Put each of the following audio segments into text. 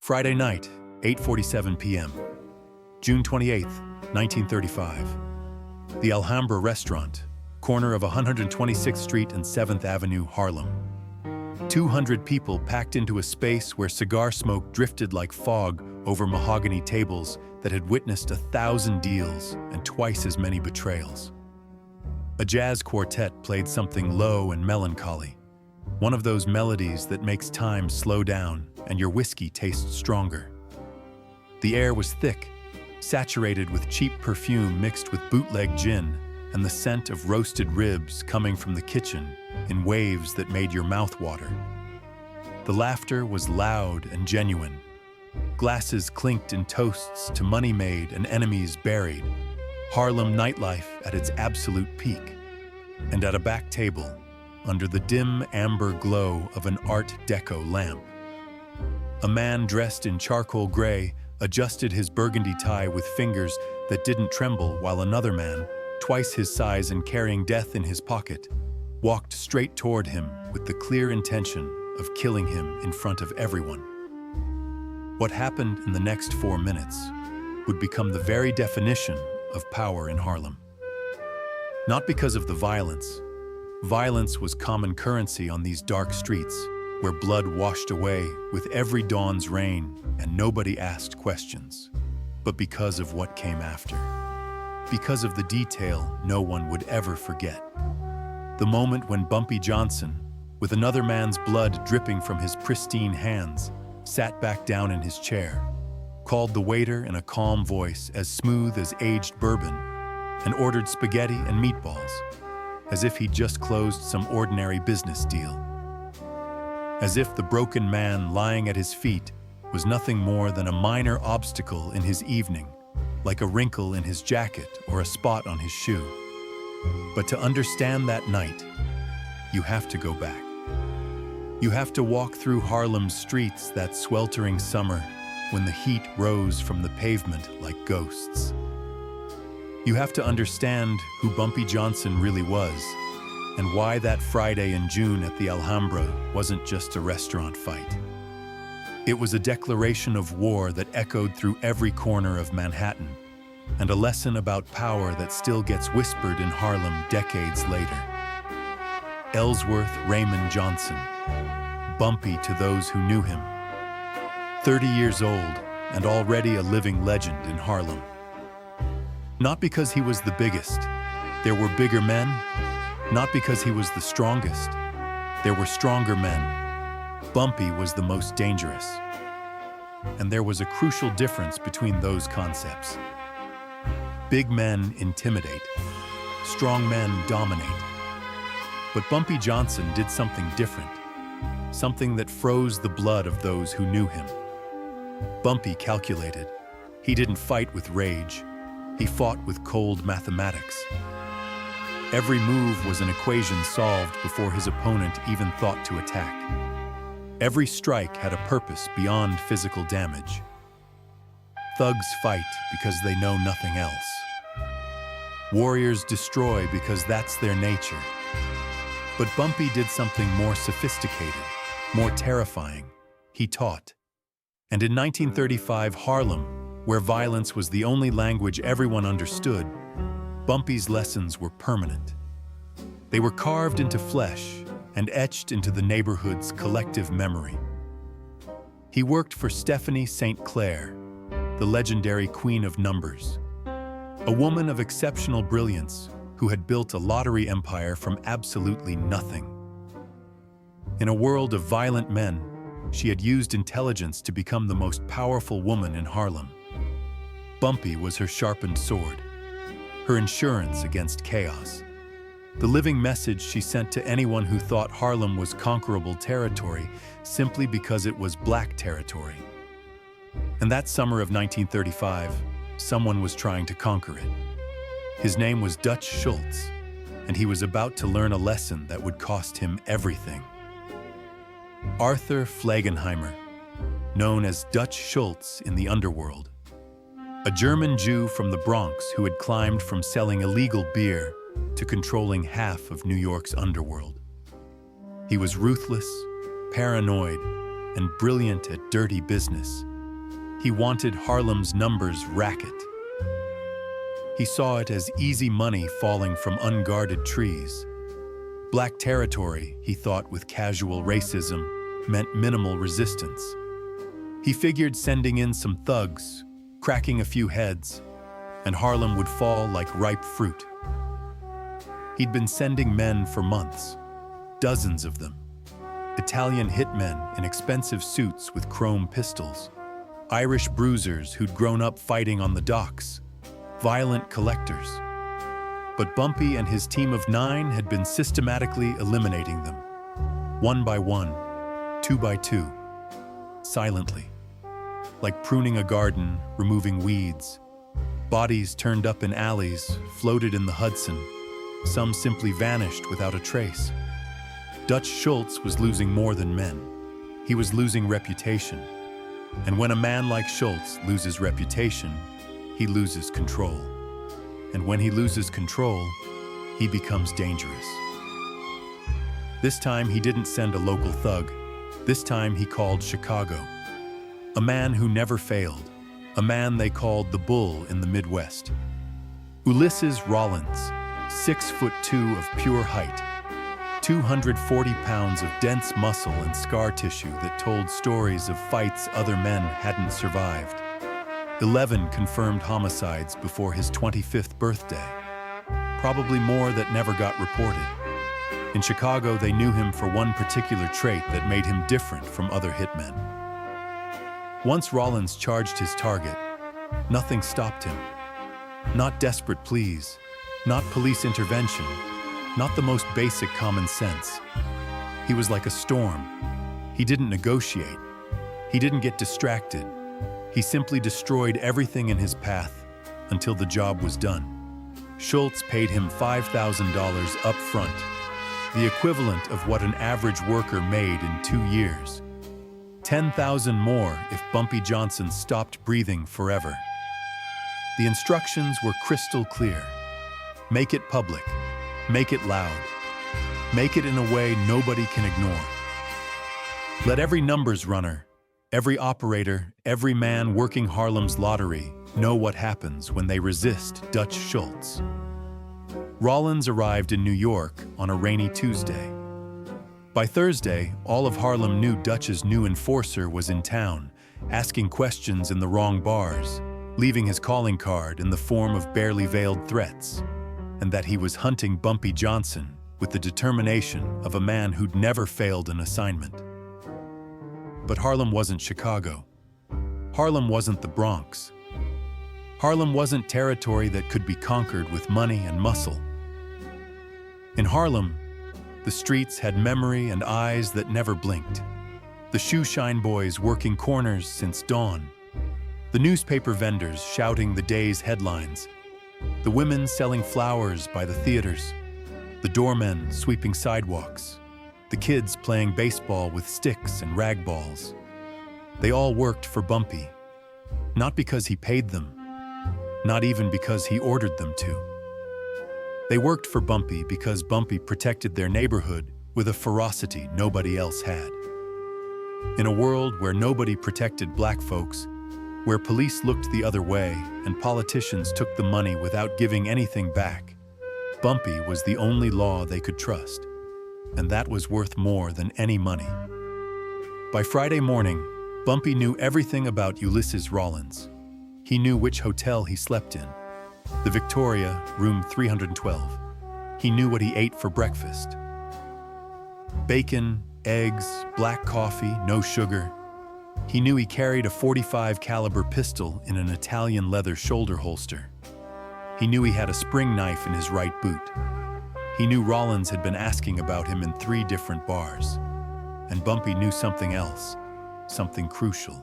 Friday night, 8:47 p.m. June 28th, 1935. The Alhambra Restaurant, corner of 126th Street and 7th Avenue, Harlem. 200 people packed into a space where cigar smoke drifted like fog over mahogany tables that had witnessed 1,000 deals and twice as many betrayals. A jazz quartet played something low and melancholy, one of those melodies that makes time slow down and your whiskey tastes stronger. The air was thick, saturated with cheap perfume mixed with bootleg gin and the scent of roasted ribs coming from the kitchen in waves that made your mouth water. The laughter was loud and genuine. Glasses clinked in toasts to money made and enemies buried. Harlem nightlife at its absolute peak. And at a back table, under the dim amber glow of an Art Deco lamp, a man dressed in charcoal gray adjusted his burgundy tie with fingers that didn't tremble, while another man, twice his size and carrying death in his pocket, walked straight toward him with the clear intention of killing him in front of everyone. What happened in the next 4 minutes would become the very definition of power in Harlem. Not because of the violence. Violence was common currency on these dark streets, where blood washed away with every dawn's rain and nobody asked questions, but because of what came after. Because of the detail no one would ever forget. The moment when Bumpy Johnson, with another man's blood dripping from his pristine hands, sat back down in his chair, called the waiter in a calm voice as smooth as aged bourbon, and ordered spaghetti and meatballs, as if he'd just closed some ordinary business deal. As if the broken man lying at his feet was nothing more than a minor obstacle in his evening, like a wrinkle in his jacket or a spot on his shoe. But to understand that night, you have to go back. You have to walk through Harlem's streets that sweltering summer when the heat rose from the pavement like ghosts. You have to understand who Bumpy Johnson really was and why that Friday in June at the Alhambra wasn't just a restaurant fight. It was a declaration of war that echoed through every corner of Manhattan, and a lesson about power that still gets whispered in Harlem decades later. Ellsworth Raymond Johnson, Bumpy to those who knew him. 30 years old and already a living legend in Harlem. Not because he was the biggest. There were bigger men. Not because he was the strongest. There were stronger men. Bumpy was the most dangerous. And there was a crucial difference between those concepts. Big men intimidate. Strong men dominate. But Bumpy Johnson did something different. Something that froze the blood of those who knew him. Bumpy calculated. He didn't fight with rage. He fought with cold mathematics. Every move was an equation solved before his opponent even thought to attack. Every strike had a purpose beyond physical damage. Thugs fight because they know nothing else. Warriors destroy because that's their nature. But Bumpy did something more sophisticated, more terrifying. He taught. And in 1935 Harlem, where violence was the only language everyone understood, Bumpy's lessons were permanent. They were carved into flesh and etched into the neighborhood's collective memory. He worked for Stephanie St. Clair, the legendary Queen of Numbers, a woman of exceptional brilliance who had built a lottery empire from absolutely nothing. In a world of violent men, she had used intelligence to become the most powerful woman in Harlem. Bumpy was her sharpened sword, her insurance against chaos, the living message she sent to anyone who thought Harlem was conquerable territory simply because it was black territory. And that summer of 1935, someone was trying to conquer it. His name was Dutch Schultz, and he was about to learn a lesson that would cost him everything. Arthur Flagenheimer, known as Dutch Schultz in the underworld, a German Jew from the Bronx who had climbed from selling illegal beer to controlling half of New York's underworld. He was ruthless, paranoid, and brilliant at dirty business, He wanted Harlem's numbers racket. He saw it as easy money falling from unguarded trees. Black territory, he thought with casual racism, meant minimal resistance. He figured sending in some thugs, cracking a few heads, and Harlem would fall like ripe fruit. He'd been sending men for months, dozens of them. Italian hitmen in expensive suits with chrome pistols, Irish bruisers who'd grown up fighting on the docks, violent collectors. But Bumpy and his team of 9 had been systematically eliminating them, one by one, 2 by 2, silently. Like pruning a garden, removing weeds. Bodies turned up in alleys, floated in the Hudson. Some simply vanished without a trace. Dutch Schultz was losing more than men. He was losing reputation. And when a man like Schultz loses reputation, he loses control. And when he loses control, he becomes dangerous. This time he didn't send a local thug. This time he called Chicago. A man who never failed. A man they called the Bull in the Midwest. Ulissiz Rollins, 6'2" of pure height, 240 pounds of dense muscle and scar tissue that told stories of fights other men hadn't survived. 11 confirmed homicides before his 25th birthday. Probably more that never got reported. In Chicago, they knew him for one particular trait that made him different from other hitmen. Once Rollins charged his target, nothing stopped him. Not desperate pleas, not police intervention, not the most basic common sense. He was like a storm. He didn't negotiate. He didn't get distracted. He simply destroyed everything in his path until the job was done. Schultz paid him $5,000 up front, the equivalent of what an average worker made in 2 years. 10,000 more if Bumpy Johnson stopped breathing forever. The instructions were crystal clear. Make it public. Make it loud. Make it in a way nobody can ignore. Let every numbers runner, every operator, every man working Harlem's lottery know what happens when they resist Dutch Schultz. Rollins arrived in New York on a rainy Tuesday. By Thursday, all of Harlem knew Dutch's new enforcer was in town, asking questions in the wrong bars, leaving his calling card in the form of barely veiled threats, and that he was hunting Bumpy Johnson with the determination of a man who'd never failed an assignment. But Harlem wasn't Chicago. Harlem wasn't the Bronx. Harlem wasn't territory that could be conquered with money and muscle. In Harlem, the streets had memory and eyes that never blinked. The shoeshine boys working corners since dawn. The newspaper vendors shouting the day's headlines. The women selling flowers by the theaters. The doormen sweeping sidewalks. The kids playing baseball with sticks and rag balls. They all worked for Bumpy. Not because he paid them. Not even because he ordered them to. They worked for Bumpy because Bumpy protected their neighborhood with a ferocity nobody else had. In a world where nobody protected black folks, where police looked the other way and politicians took the money without giving anything back, Bumpy was the only law they could trust, and that was worth more than any money. By Friday morning, Bumpy knew everything about Ulissiz Rollins. He knew which hotel he slept in. The Victoria, room 312. He knew what he ate for breakfast. Bacon, eggs, black coffee, no sugar. He knew he carried a .45 caliber pistol in an Italian leather shoulder holster. He knew he had a spring knife in his right boot. He knew Rollins had been asking about him in 3 different bars. And Bumpy knew something else, something crucial.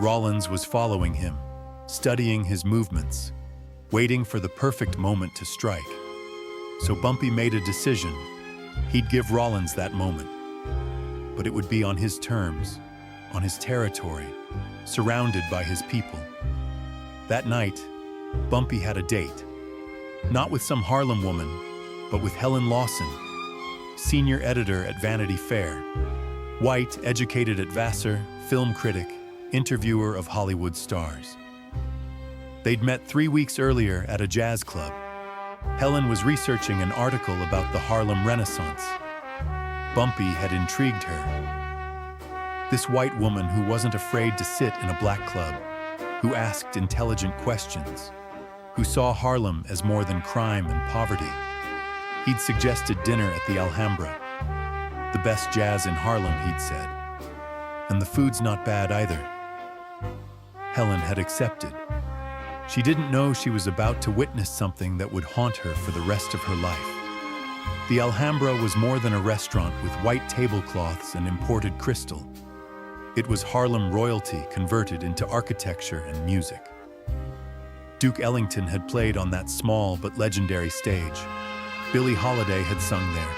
Rollins was following him, studying his movements, waiting for the perfect moment to strike. So Bumpy made a decision. He'd give Rollins that moment. But it would be on his terms, on his territory, surrounded by his people. That night, Bumpy had a date. Not with some Harlem woman, but with Helen Lawson, senior editor at Vanity Fair. White, educated at Vassar, film critic, interviewer of Hollywood stars. They'd met 3 weeks earlier at a jazz club. Helen was researching an article about the Harlem Renaissance. Bumpy had intrigued her. This white woman who wasn't afraid to sit in a black club, who asked intelligent questions, who saw Harlem as more than crime and poverty. He'd suggested dinner at the Alhambra. The best jazz in Harlem, he'd said. And the food's not bad either. Helen had accepted. She didn't know she was about to witness something that would haunt her for the rest of her life. The Alhambra was more than a restaurant with white tablecloths and imported crystal. It was Harlem royalty converted into architecture and music. Duke Ellington had played on that small but legendary stage. Billie Holiday had sung there,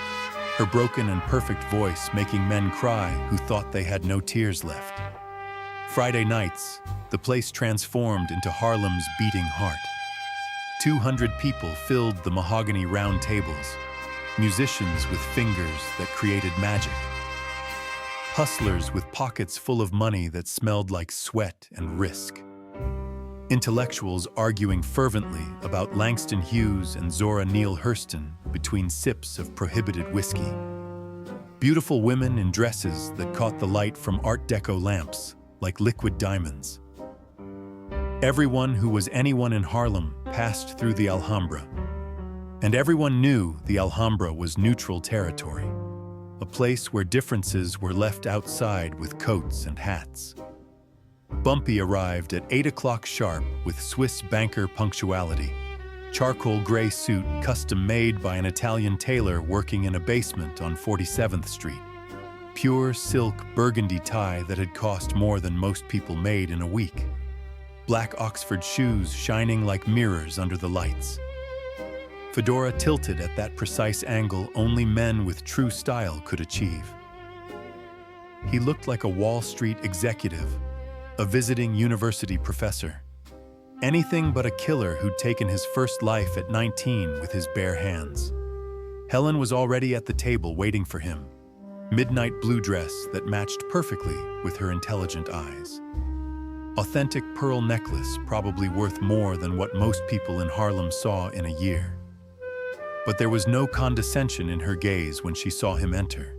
her broken and perfect voice making men cry who thought they had no tears left. Friday nights, the place transformed into Harlem's beating heart. 200 people filled the mahogany round tables, musicians with fingers that created magic. Hustlers with pockets full of money that smelled like sweat and risk. Intellectuals arguing fervently about Langston Hughes and Zora Neale Hurston between sips of prohibited whiskey. Beautiful women in dresses that caught the light from Art Deco lamps like liquid diamonds. Everyone who was anyone in Harlem passed through the Alhambra. And everyone knew the Alhambra was neutral territory, a place where differences were left outside with coats and hats. Bumpy arrived at 8 o'clock sharp with Swiss banker punctuality. Charcoal gray suit custom-made by an Italian tailor working in a basement on 47th Street. Pure silk burgundy tie that had cost more than most people made in a week. Black Oxford shoes shining like mirrors under the lights. Fedora tilted at that precise angle only men with true style could achieve. He looked like a Wall Street executive, a visiting university professor. Anything but a killer who'd taken his first life at 19 with his bare hands. Helen was already at the table waiting for him. Midnight blue dress that matched perfectly with her intelligent eyes. Authentic pearl necklace probably worth more than what most people in Harlem saw in a year. But there was no condescension in her gaze when she saw him enter.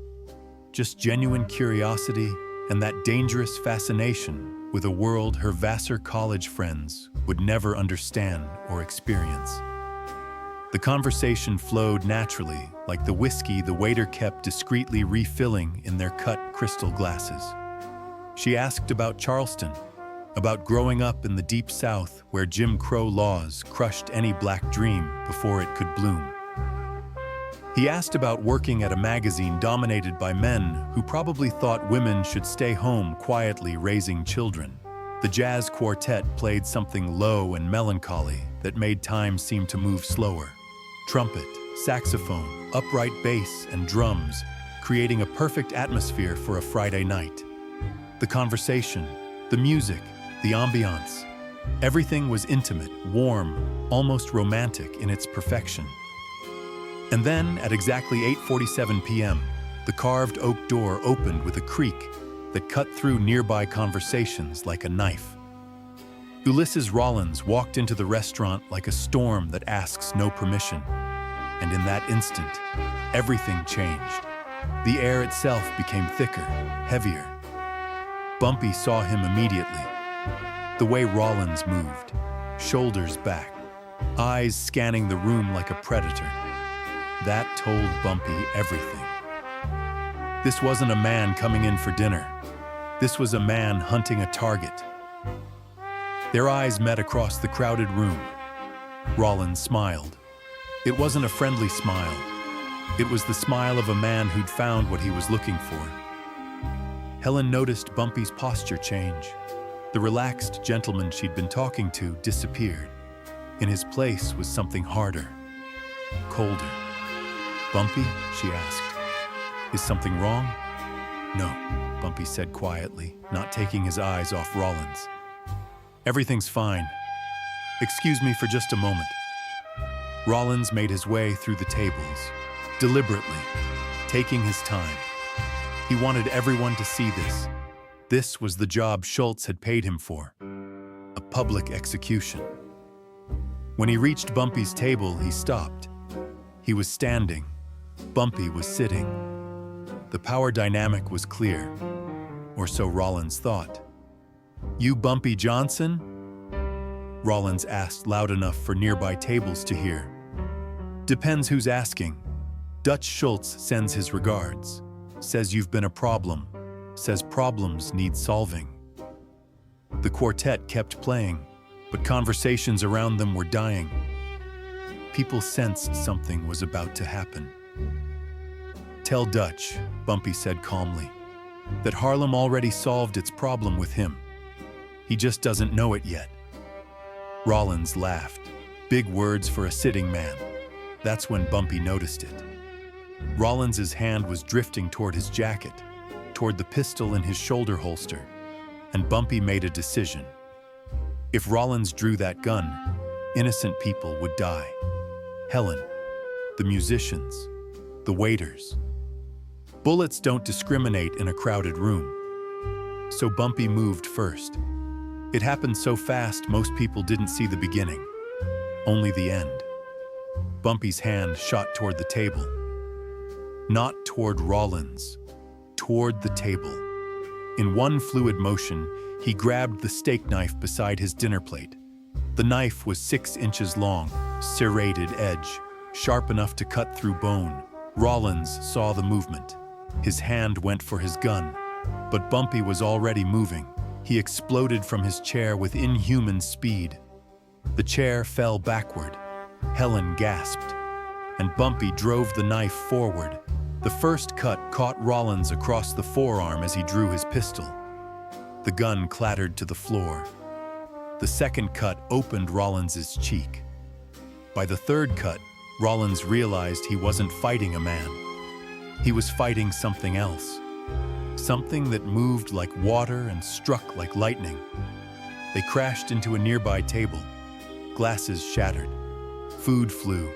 Just genuine curiosity and that dangerous fascination with a world her Vassar College friends would never understand or experience. The conversation flowed naturally, like the whiskey the waiter kept discreetly refilling in their cut crystal glasses. She asked about Charleston, about growing up in the Deep South where Jim Crow laws crushed any black dream before it could bloom. He asked about working at a magazine dominated by men who probably thought women should stay home quietly raising children. The jazz quartet played something low and melancholy that made time seem to move slower. Trumpet, saxophone, upright bass, and drums, creating a perfect atmosphere for a Friday night. The conversation, the music, the ambiance, everything was intimate, warm, almost romantic in its perfection. And then, at exactly 8:47 p.m., the carved oak door opened with a creak that cut through nearby conversations like a knife. Ulissiz Rollins walked into the restaurant like a storm that asks no permission. And in that instant, everything changed. The air itself became thicker, heavier. Bumpy saw him immediately. The way Rollins moved, shoulders back, eyes scanning the room like a predator. That told Bumpy everything. This wasn't a man coming in for dinner. This was a man hunting a target. Their eyes met across the crowded room. Rollins smiled. It wasn't a friendly smile. It was the smile of a man who'd found what he was looking for. Helen noticed Bumpy's posture change. The relaxed gentleman she'd been talking to disappeared. In his place was something harder, colder. "Bumpy?" she asked. "Is something wrong?" "No," Bumpy said quietly, not taking his eyes off Rollins. "Everything's fine. Excuse me for just a moment." Rollins made his way through the tables, deliberately, taking his time. He wanted everyone to see this. This was the job Schultz had paid him for, a public execution. When he reached Bumpy's table, he stopped. He was standing. Bumpy was sitting. The power dynamic was clear, or so Rollins thought. "You Bumpy Johnson?" Rollins asked loud enough for nearby tables to hear. "Depends who's asking. Dutch Schultz sends his regards. Says you've been a problem. Says problems need solving." The quartet kept playing, but conversations around them were dying. People sensed something was about to happen. "Tell Dutch," Bumpy said calmly, "that Harlem already solved its problem with him. He just doesn't know it yet." Rollins laughed. Big words for a sitting man. That's when Bumpy noticed it. Rollins's hand was drifting toward his jacket, toward the pistol in his shoulder holster, and Bumpy made a decision. If Rollins drew that gun, innocent people would die. Helen, the musicians, the waiters. Bullets don't discriminate in a crowded room. So Bumpy moved first. It happened so fast most people didn't see the beginning, only the end. Bumpy's hand shot toward the table. Not toward Rollins, toward the table. In one fluid motion, he grabbed the steak knife beside his dinner plate. The knife was 6 inches long, serrated edge, sharp enough to cut through bone. Rollins saw the movement. His hand went for his gun, but Bumpy was already moving. He exploded from his chair with inhuman speed. The chair fell backward. Helen gasped, and Bumpy drove the knife forward. The first cut caught Rollins across the forearm as he drew his pistol. The gun clattered to the floor. The second cut opened Rollins's cheek. By the third cut, Rollins realized he wasn't fighting a man. He was fighting something else. Something that moved like water and struck like lightning. They crashed into a nearby table. Glasses shattered. Food flew.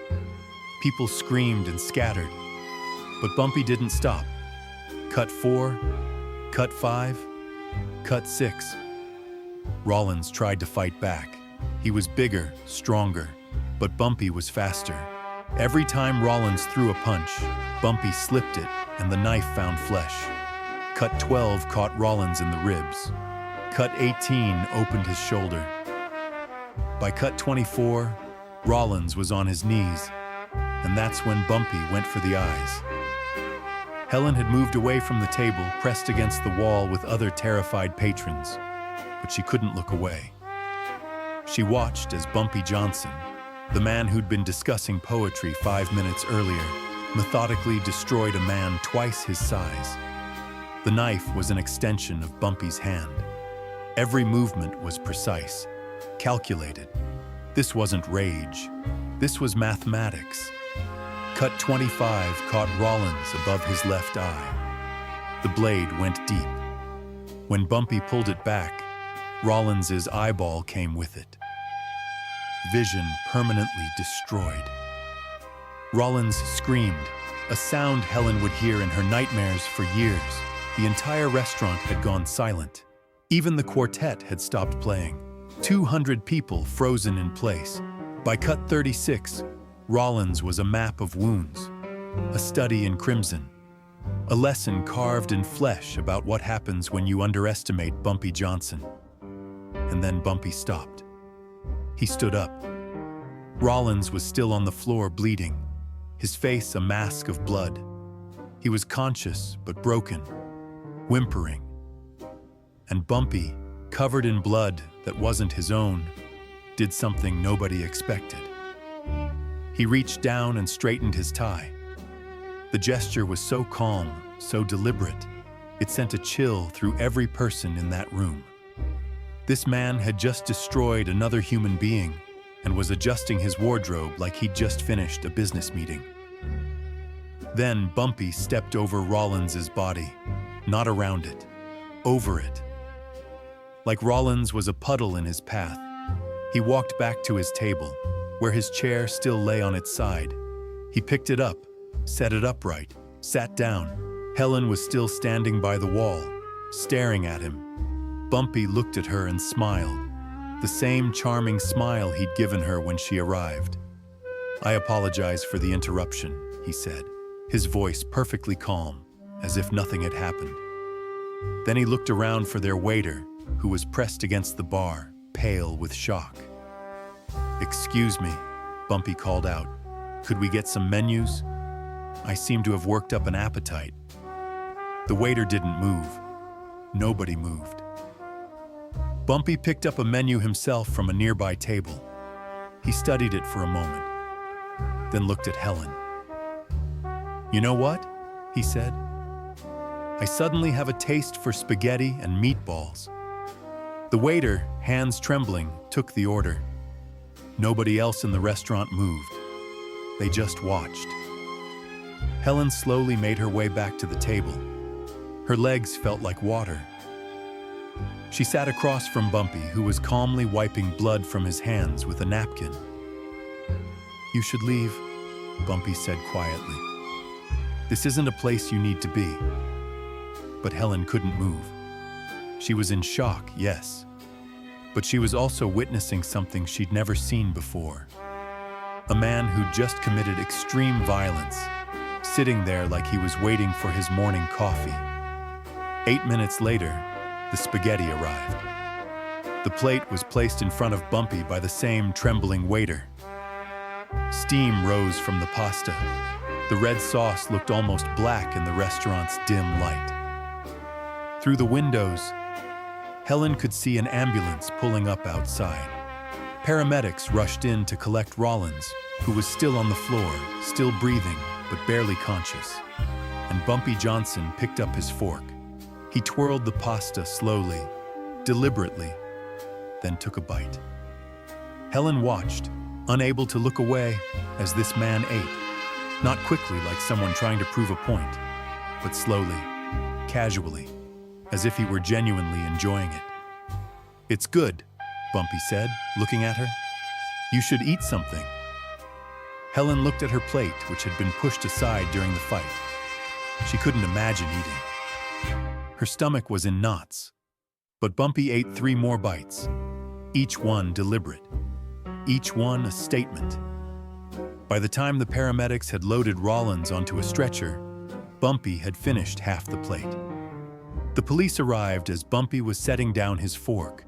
People screamed and scattered. But Bumpy didn't stop. Cut 4, cut 5, cut 6. Rollins tried to fight back. He was bigger, stronger, but Bumpy was faster. Every time Rollins threw a punch, Bumpy slipped it and the knife found flesh. Cut 12 caught Rollins in the ribs. Cut 18 opened his shoulder. By cut 24, Rollins was on his knees, and that's when Bumpy went for the eyes. Helen had moved away from the table, pressed against the wall with other terrified patrons, but she couldn't look away. She watched as Bumpy Johnson, the man who'd been discussing poetry 5 minutes earlier, methodically destroyed a man twice his size. The knife was an extension of Bumpy's hand. Every movement was precise, calculated. This wasn't rage. This was mathematics. Cut 25 caught Rollins above his left eye. The blade went deep. When Bumpy pulled it back, Rollins's eyeball came with it. Vision permanently destroyed. Rollins screamed, a sound Helen would hear in her nightmares for years. The entire restaurant had gone silent. Even the quartet had stopped playing. 200 people frozen in place. By cut 36, Rollins was a map of wounds, a study in crimson, a lesson carved in flesh about what happens when you underestimate Bumpy Johnson. And then Bumpy stopped. He stood up. Rollins was still on the floor bleeding, his face a mask of blood. He was conscious but broken, whimpering. And Bumpy, covered in blood that wasn't his own, did something nobody expected. He reached down and straightened his tie. The gesture was so calm, so deliberate, it sent a chill through every person in that room. This man had just destroyed another human being and was adjusting his wardrobe like he'd just finished a business meeting. Then Bumpy stepped over Rollins's body, not around it, over it. Like Rollins was a puddle in his path, he walked back to his table, where his chair still lay on its side. He picked it up, set it upright, sat down. Helen was still standing by the wall, staring at him. Bumpy looked at her and smiled, the same charming smile he'd given her when she arrived. "I apologize for the interruption," he said, his voice perfectly calm, as if nothing had happened. Then he looked around for their waiter, who was pressed against the bar, pale with shock. "Excuse me," Bumpy called out. "Could we get some menus? I seem to have worked up an appetite." The waiter didn't move. Nobody moved. Bumpy picked up a menu himself from a nearby table. He studied it for a moment, then looked at Helen. "You know what?" he said. "I suddenly have a taste for spaghetti and meatballs." The waiter, hands trembling, took the order. Nobody else in the restaurant moved. They just watched. Helen slowly made her way back to the table. Her legs felt like water. She sat across from Bumpy, who was calmly wiping blood from his hands with a napkin. "You should leave," Bumpy said quietly. "This isn't a place you need to be." But Helen couldn't move. She was in shock, yes, but she was also witnessing something she'd never seen before. A man who'd just committed extreme violence, sitting there like he was waiting for his morning coffee. 8 minutes later, the spaghetti arrived. The plate was placed in front of Bumpy by the same trembling waiter. Steam rose from the pasta. The red sauce looked almost black in the restaurant's dim light. Through the windows, Helen could see an ambulance pulling up outside. Paramedics rushed in to collect Rollins, who was still on the floor, still breathing, but barely conscious. And Bumpy Johnson picked up his fork. He twirled the pasta slowly, deliberately, then took a bite. Helen watched, unable to look away, as this man ate, not quickly like someone trying to prove a point, but slowly, casually, as if he were genuinely enjoying it. "It's good," Bumpy said, looking at her. "You should eat something." Helen looked at her plate, which had been pushed aside during the fight. She couldn't imagine eating. Her stomach was in knots. But Bumpy ate 3 more bites, each one deliberate, each one a statement. By the time the paramedics had loaded Rollins onto a stretcher, Bumpy had finished half the plate. The police arrived as Bumpy was setting down his fork.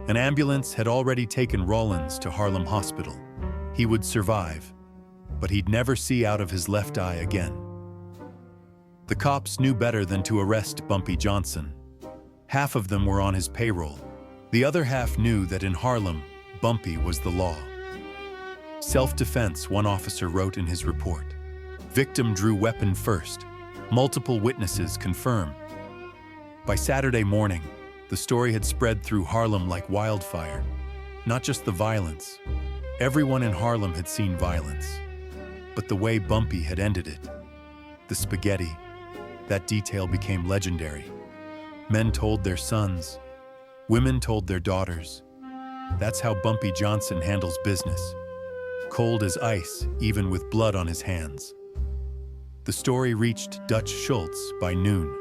An ambulance had already taken Rollins to Harlem Hospital. He would survive, but he'd never see out of his left eye again. The cops knew better than to arrest Bumpy Johnson. Half of them were on his payroll. The other half knew that in Harlem, Bumpy was the law. "Self-defense," one officer wrote in his report. "Victim drew weapon first. Multiple witnesses confirm." By Saturday morning, the story had spread through Harlem like wildfire. Not just the violence. Everyone in Harlem had seen violence. But the way Bumpy had ended it. The spaghetti. That detail became legendary. Men told their sons. Women told their daughters. That's how Bumpy Johnson handles business. Cold as ice, even with blood on his hands. The story reached Dutch Schultz by noon.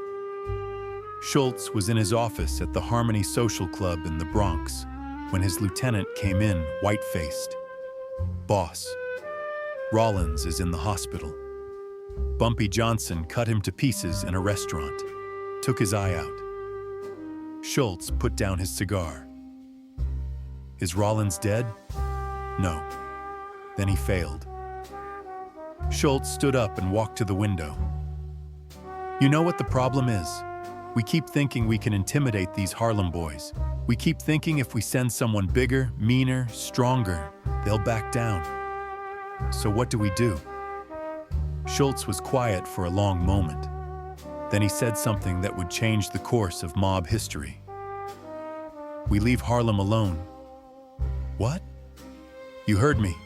Schultz was in his office at the Harmony Social Club in the Bronx when his lieutenant came in, white-faced. "Boss, Rollins is in the hospital." Bumpy Johnson cut him to pieces in a restaurant, took his eye out. Schultz put down his cigar. "Is Rollins dead?" "No." Then he failed. Schultz stood up and walked to the window. "You know what the problem is? We keep thinking we can intimidate these Harlem boys. We keep thinking if we send someone bigger, meaner, stronger, they'll back down. So what do we do?" Schultz was quiet for a long moment. Then he said something that would change the course of mob history. "We leave Harlem alone." "What?" "You heard me.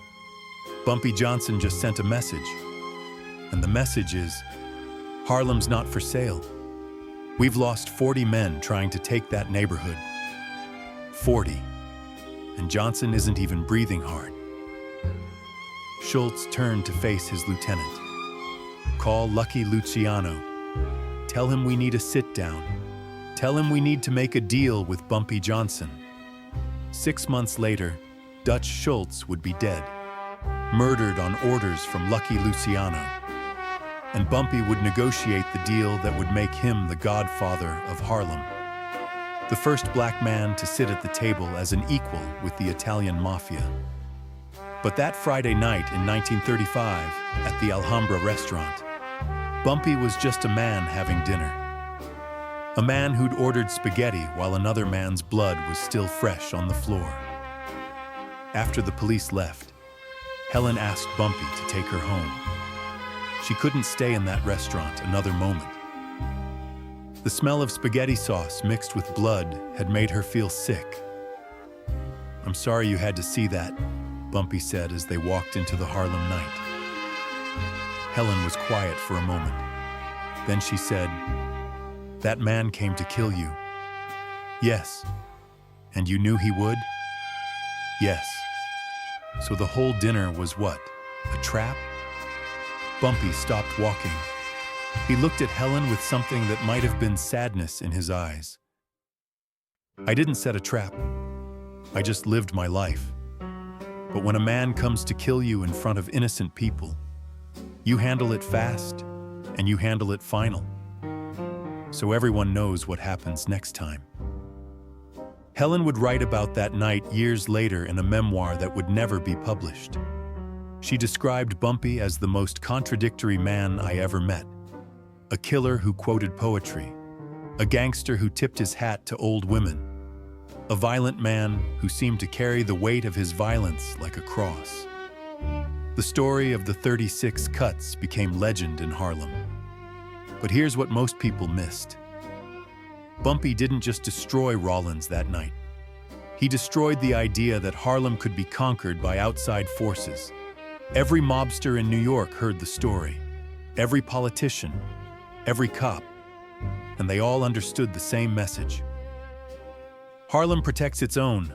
Bumpy Johnson just sent a message. And the message is, Harlem's not for sale. We've lost 40 men trying to take that neighborhood. 40. And Johnson isn't even breathing hard." Schultz turned to face his lieutenant. "Call Lucky Luciano. Tell him we need a sit-down. Tell him we need to make a deal with Bumpy Johnson. 6 months later, Dutch Schultz would be dead, murdered on orders from Lucky Luciano. And Bumpy would negotiate the deal that would make him the godfather of Harlem. The first black man to sit at the table as an equal with the Italian mafia. But that Friday night in 1935, at the Alhambra Restaurant, Bumpy was just a man having dinner. A man who'd ordered spaghetti while another man's blood was still fresh on the floor. After the police left, Helen asked Bumpy to take her home. She couldn't stay in that restaurant another moment. The smell of spaghetti sauce mixed with blood had made her feel sick. "I'm sorry you had to see that," Bumpy said as they walked into the Harlem night. Helen was quiet for a moment. Then she said, "That man came to kill you." "Yes." "And you knew he would?" "Yes." "So the whole dinner was what? A trap?" Bumpy stopped walking. He looked at Helen with something that might have been sadness in his eyes. "I didn't set a trap. I just lived my life. But when a man comes to kill you in front of innocent people, you handle it fast and you handle it final. So everyone knows what happens next time." Helen would write about that night years later in a memoir that would never be published. She described Bumpy as the most contradictory man I ever met. A killer who quoted poetry, a gangster who tipped his hat to old women, a violent man who seemed to carry the weight of his violence like a cross. The story of the 36 cuts became legend in Harlem. But here's what most people missed. Bumpy didn't just destroy Rollins that night. He destroyed the idea that Harlem could be conquered by outside forces. Every mobster in New York heard the story. Every politician, every cop, and they all understood the same message. Harlem protects its own.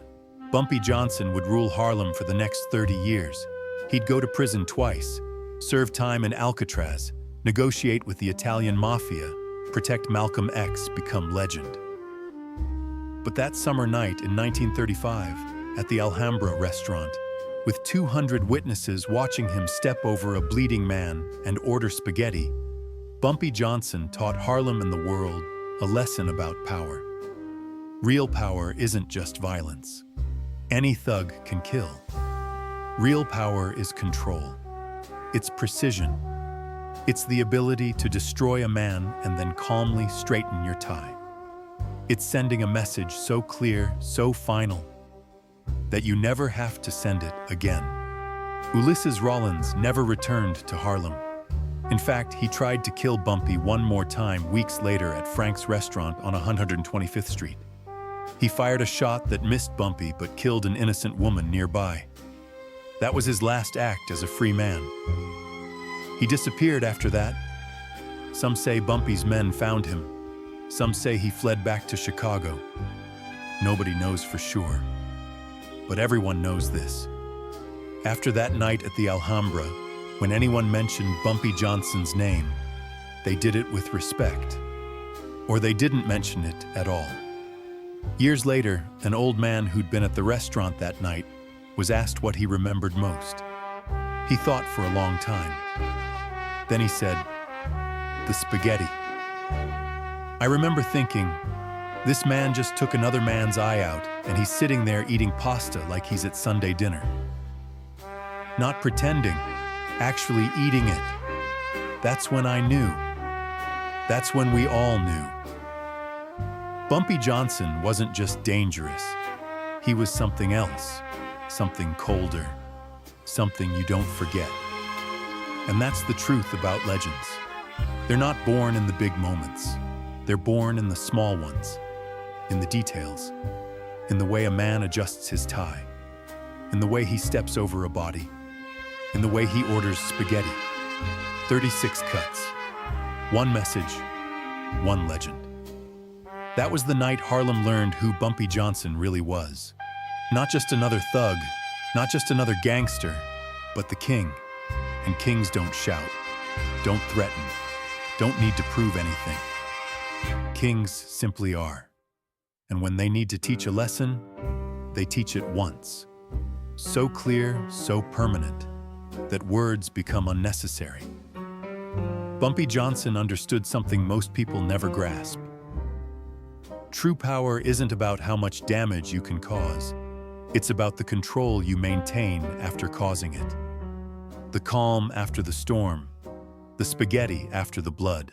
Bumpy Johnson would rule Harlem for the next 30 years. He'd go to prison twice, serve time in Alcatraz, negotiate with the Italian mafia, protect Malcolm X, become legend. But that summer night in 1935, at the Alhambra Restaurant, with 200 witnesses watching him step over a bleeding man and order spaghetti, Bumpy Johnson taught Harlem and the world a lesson about power. Real power isn't just violence. Any thug can kill. Real power is control. It's precision. It's the ability to destroy a man and then calmly straighten your tie. It's sending a message so clear, so final, that you never have to send it again. Ulissiz Rollins never returned to Harlem. In fact, he tried to kill Bumpy one more time weeks later at Frank's restaurant on 125th Street. He fired a shot that missed Bumpy but killed an innocent woman nearby. That was his last act as a free man. He disappeared after that. Some say Bumpy's men found him. Some say he fled back to Chicago. Nobody knows for sure. But everyone knows this. After that night at the Alhambra, when anyone mentioned Bumpy Johnson's name, they did it with respect. Or they didn't mention it at all. Years later, an old man who'd been at the restaurant that night was asked what he remembered most. He thought for a long time. Then he said, "The spaghetti." I remember thinking, this man just took another man's eye out and he's sitting there eating pasta like he's at Sunday dinner. Not pretending, actually eating it. That's when I knew. That's when we all knew. Bumpy Johnson wasn't just dangerous. He was something else, something colder, something you don't forget. And that's the truth about legends. They're not born in the big moments. They're born in the small ones, in the details, in the way a man adjusts his tie, in the way he steps over a body, in the way he orders spaghetti. 36 cuts, one message, one legend. That was the night Harlem learned who Bumpy Johnson really was. Not just another thug, not just another gangster, but the king. And kings don't shout, don't threaten, don't need to prove anything. Kings simply are. And when they need to teach a lesson, they teach it once. So clear, so permanent, that words become unnecessary. Bumpy Johnson understood something most people never grasp. True power isn't about how much damage you can cause. It's about the control you maintain after causing it. The calm after the storm, the spaghetti after the blood.